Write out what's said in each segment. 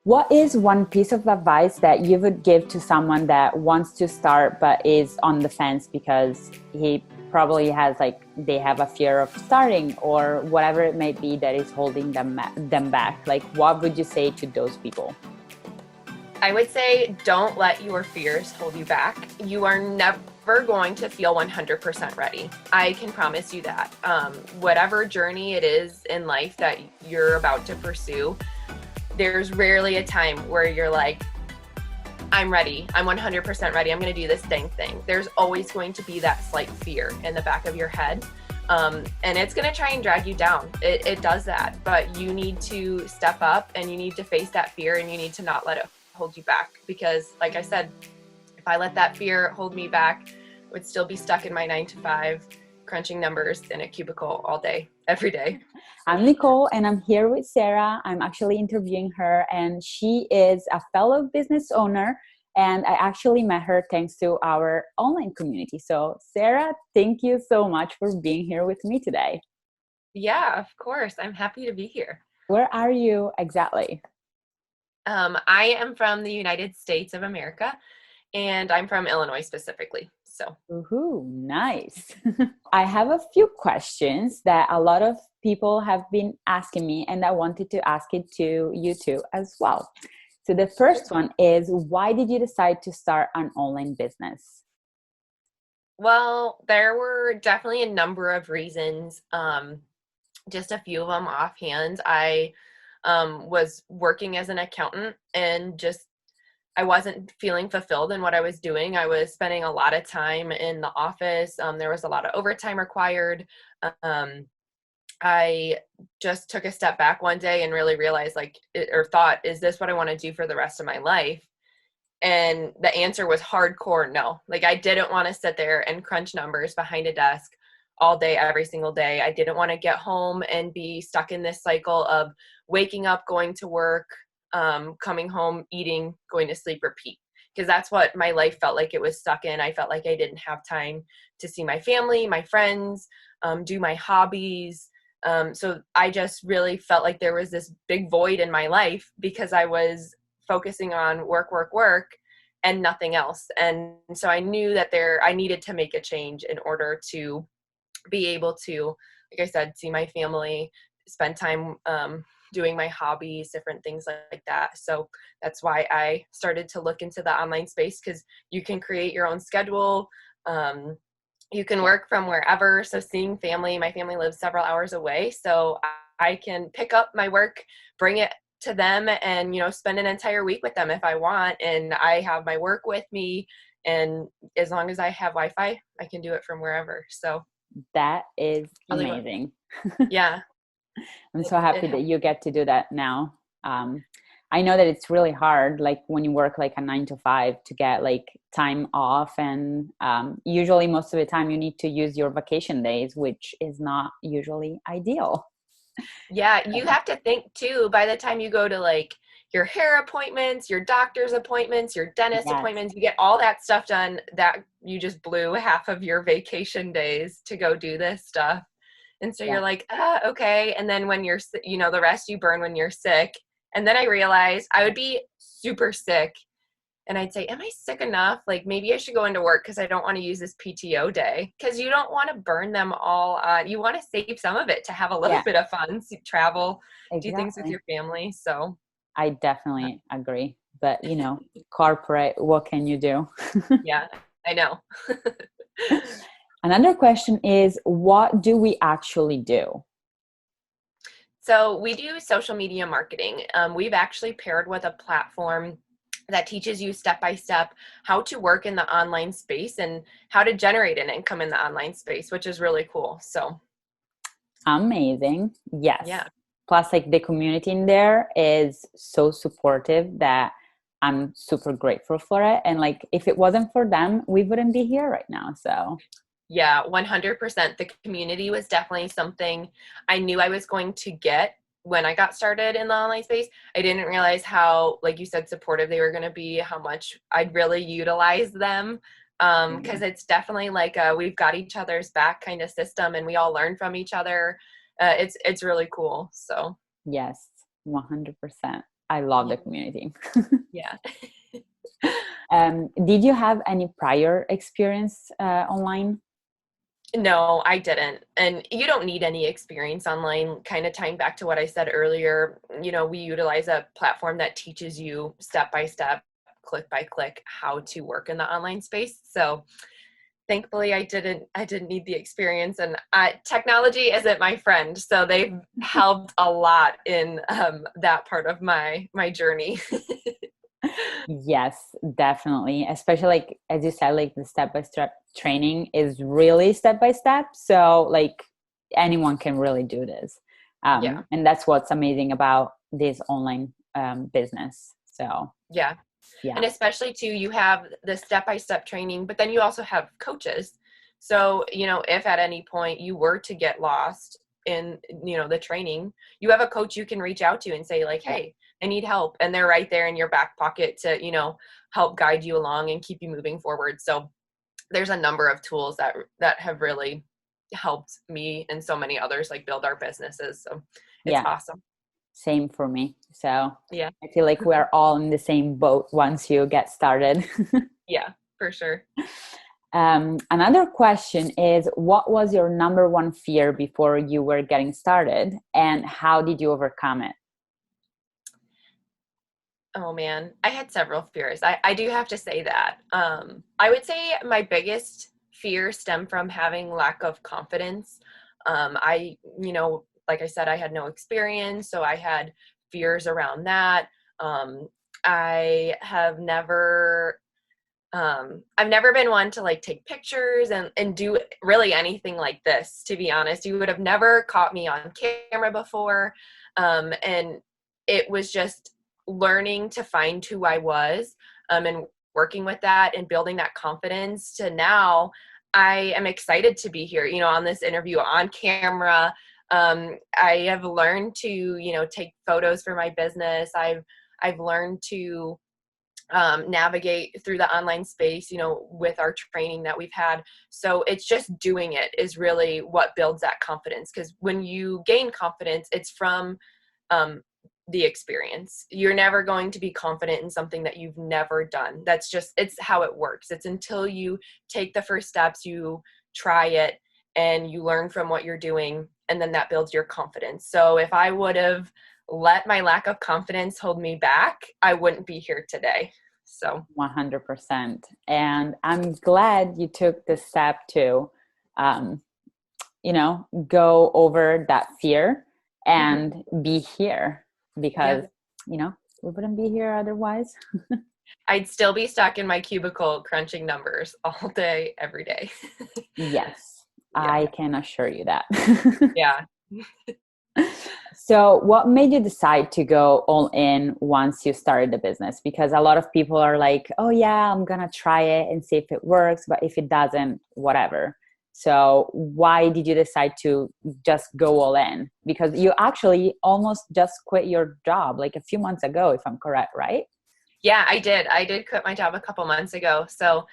What is one piece of advice that you would give to someone that wants to start but is on the fence because he probably has they have a fear of starting or whatever it may be that is holding them back? Like, what would you say to those people? I would say don't let your fears hold you back. You are never going to feel 100% ready. I can promise you that. Whatever journey it is in life that you're about to pursue, there's rarely a time where you're like, I'm ready. I'm 100% ready. I'm going to do this dang thing. There's always going to be that slight fear in the back of your head. And it's going to try and drag you down. It does that. But you need to step up and you need to face that fear and you need to not let it hold you back. Because like I said, if I let that fear hold me back, I would still be stuck in my 9 to 5, crunching numbers in a cubicle all day, every day. I'm Nicole and I'm here with Sarah. I'm actually interviewing her and she is a fellow business owner and I actually met her thanks to our online community. So Sarah, thank you so much for being here with me today. Yeah, of course. I'm happy to be here. Where are you exactly? I am from the United States of America and I'm from Illinois specifically. So, Ooh, nice. I have a few questions that a lot of people have been asking me, and I wanted to ask it to you too as well. So the first one is, why did you decide to start an online business? well, there were definitely a number of reasons. Just a few of them offhand. I was working as an accountant and just I wasn't feeling fulfilled in what I was doing. I was spending a lot of time in the office. There was a lot of overtime required. Um, I just took a step back one day and really realized, or thought, is this what I want to do for the rest of my life? And the answer was hardcore no. Like, I didn't want to sit there and crunch numbers behind a desk all day, every single day. I didn't want to get home and be stuck in this cycle of waking up, going to work, coming home, eating, going to sleep, repeat. Because that's what my life felt like it was stuck in. I felt like I didn't have time to see my family, my friends, do my hobbies. So I just really felt like there was this big void in my life because I was focusing on work, work, work, and nothing else. And so I knew that I needed to make a change in order to be able to, like I said, see my family, spend time doing my hobbies, different things like that. So that's why I started to look into the online space, because you can create your own schedule. You can work from wherever. So seeing family, my family lives several hours away. So I can pick up my work, bring it to them, and, spend an entire week with them if I want. And I have my work with me. And as long as I have Wi-Fi, I can do it from wherever. So That is really, amazing. yeah. I'm It, so it happy that helped. you get to do that now. I know that it's really hard, like when you work like a 9 to 5 to get like time off. And usually most of the time you need to use your vacation days, which is not usually ideal. Yeah, you have to think too, by the time you go to like your hair appointments, your doctor's appointments, your dentist Yes, appointments, you get all that stuff done, that you just blew half of your vacation days to go do this stuff. And so yeah. you're like, okay. And then when the rest you burn when you're sick. And then I realized I would be super sick and I'd say, am I sick enough? Like, maybe I should go into work because I don't want to use this PTO day, because you don't want to burn them all. You want to save some of it to have a little Yeah, bit of fun, travel, do things with exactly. your family. So, I definitely agree. But, corporate, what can you do? yeah, I know. Another question is, what do we actually do? So we do social media marketing. We've actually paired with a platform that teaches you step by step how to work in the online space and how to generate an income in the online space, which is really cool. So, Amazing. Yes. yeah. Plus, like the community in there is so supportive that I'm super grateful for it. And like, if it wasn't for them, we wouldn't be here right now. So, Yeah, 100%. The community was definitely something I knew I was going to get when I got started in the online space. I didn't realize how, like you said, supportive they were going to be, how much I'd really utilize them. Because it's definitely like a we've got each other's back kind of system, and we all learn from each other. It's really cool. So yes, 100%. I love Yeah. the community. Yeah. Did you have any prior experience online? No, I didn't. And you don't need any experience online. Kind of tying back to what I said earlier, we utilize a platform that teaches you step by step, click by click, how to work in the online space. So thankfully I didn't need the experience, and technology isn't my friend. So they've helped a lot in that part of my journey. Yes, definitely. Especially like as you said, like the step by step training is really step by step. So like anyone can really do this. Yeah. And that's what's amazing about this online business. So Yeah. yeah, And especially too, you have the step-by-step training, but then you also have coaches. So, if at any point you were to get lost in, the training, you have a coach you can reach out to and say like, yeah, hey, I need help. And they're right there in your back pocket to, help guide you along and keep you moving forward. So there's a number of tools that have really helped me and so many others like build our businesses. So it's yeah. awesome. Same for me. So Yeah. I feel like we're all in the same boat once you get started. Yeah, for sure. Another question is, what was your number one fear before you were getting started, and how did you overcome it? Oh man, I had several fears. I do have to say that. I would say my biggest fear stemmed from having lack of confidence. Like I said, I had no experience, so I had fears around that. Um, I have never, I've never been one to like take pictures and do really anything like this, to be honest. You would have never caught me on camera before. And it was just learning to find who I was, and working with that and building that confidence to now I am excited to be here, on this interview on camera. I have learned to, take photos for my business. I've learned to navigate through the online space, with our training that we've had. So it's just doing it is really what builds that confidence. Because when you gain confidence, it's from um, the experience. You're never going to be confident in something that you've never done. It's how it works. It's until you take the first steps, you try it, and you learn from what you're doing, and then that builds your confidence. So if I would have let my lack of confidence hold me back, I wouldn't be here today. So 100%. And I'm glad you took the step to, um, go over that fear mhm. and be here Yeah, because, we wouldn't be here otherwise. I'd still be stuck in my cubicle crunching numbers all day, every day. Yes, Yeah. I can assure you that. Yeah. So, what made you decide to go all in once you started the business? Because a lot of people are like, oh, yeah, I'm going to try it and see if it works. But if it doesn't, whatever. So, why did you decide to just go all in? Because you actually almost just quit your job like a few months ago, if I'm correct, right? Yeah, I did. I did quit my job a couple months ago. So,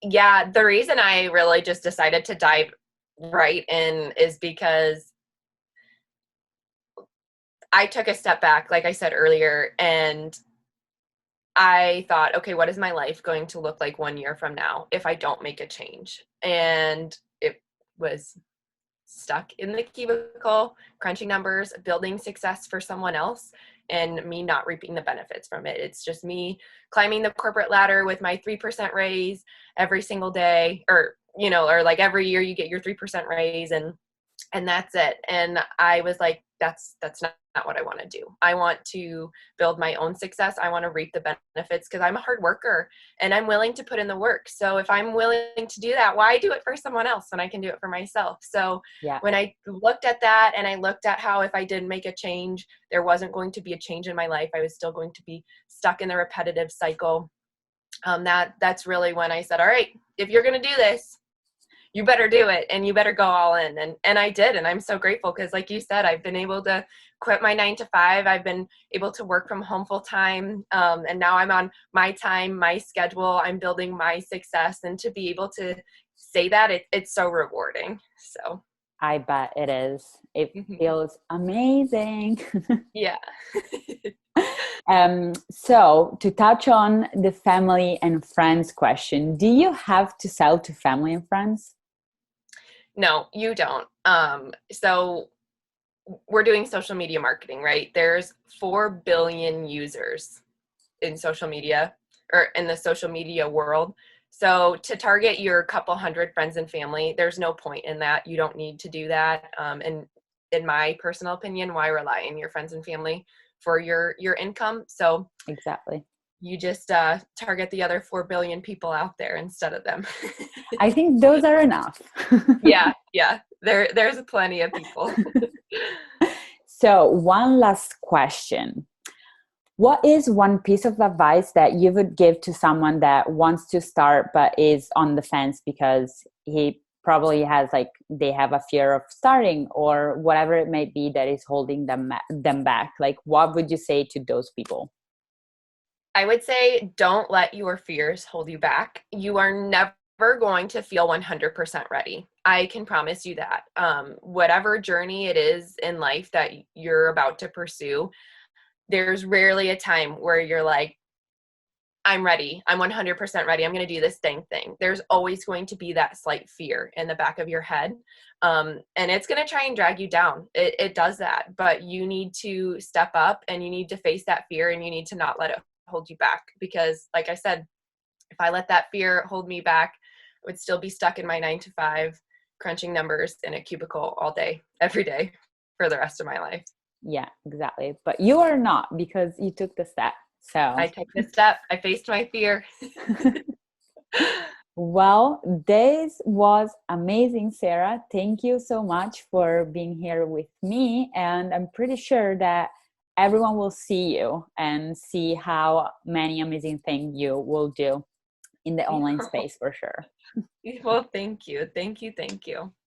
yeah, the reason I really just decided to dive right in is because I took a step back, like I said earlier, and I thought, okay, what is my life going to look like 1 year from now if I don't make a change? And it was stuck in the cubicle, crunching numbers, building success for someone else, and me not reaping the benefits from it. It's just me climbing the corporate ladder with my 3% raise every single day, or like every year you get your 3% raise, and that's it. And I was like, that's not what I want to do. I want to build my own success. I want to reap the benefits because I'm a hard worker and I'm willing to put in the work. So if I'm willing to do that, why do it for someone else when I can do it for myself? So Yeah, when I looked at that and I looked at how if I didn't make a change, there wasn't going to be a change in my life. I was still going to be stuck in the repetitive cycle. That's really when I said, all right, if you're going to do this, you better do it and you better go all in. And I did. And I'm so grateful because like you said, I've been able to quit my 9 to 5. I've been able to work from home full time. And now I'm on my time, my schedule. I'm building my success. And to be able to say that, it's so rewarding. So I bet it is. It feels amazing. Yeah. So to touch on the family and friends question, do you have to sell to family and friends? No, you don't. So we're doing social media marketing, right? There's 4 billion users in social media or in the social media world. So to target your couple hundred friends and family, there's no point in that. You don't need to do that. And in my personal opinion, why rely on your friends and family for your income? So Exactly. you just target the other 4 billion people out there instead of them. I think those are enough. Yeah. There's plenty of people. So, one last question. What is one piece of advice that you would give to someone that wants to start but is on the fence because he probably has like they have a fear of starting or whatever it may be that is holding them back? Like, what would you say to those people? I would say don't let your fears hold you back. You are never going to feel 100% ready. I can promise you that. Whatever journey it is in life that you're about to pursue, there's rarely a time where you're like, I'm ready. I'm 100% ready. I'm going to do this dang thing. There's always going to be that slight fear in the back of your head. And it's going to try and drag you down. It does that. But you need to step up and you need to face that fear and you need to not let it hold you back. Because, like I said, if I let that fear hold me back, I would still be stuck in my 9 to 5, crunching numbers in a cubicle all day, every day for the rest of my life. Yeah, exactly. But you are not because you took the step. So, I took this step. I faced my fear. well, this was amazing, Sarah. Thank you so much for being here with me. And I'm pretty sure that everyone will see you and see how many amazing things you will do in the online space for sure. Well, thank you. Thank you. Thank you.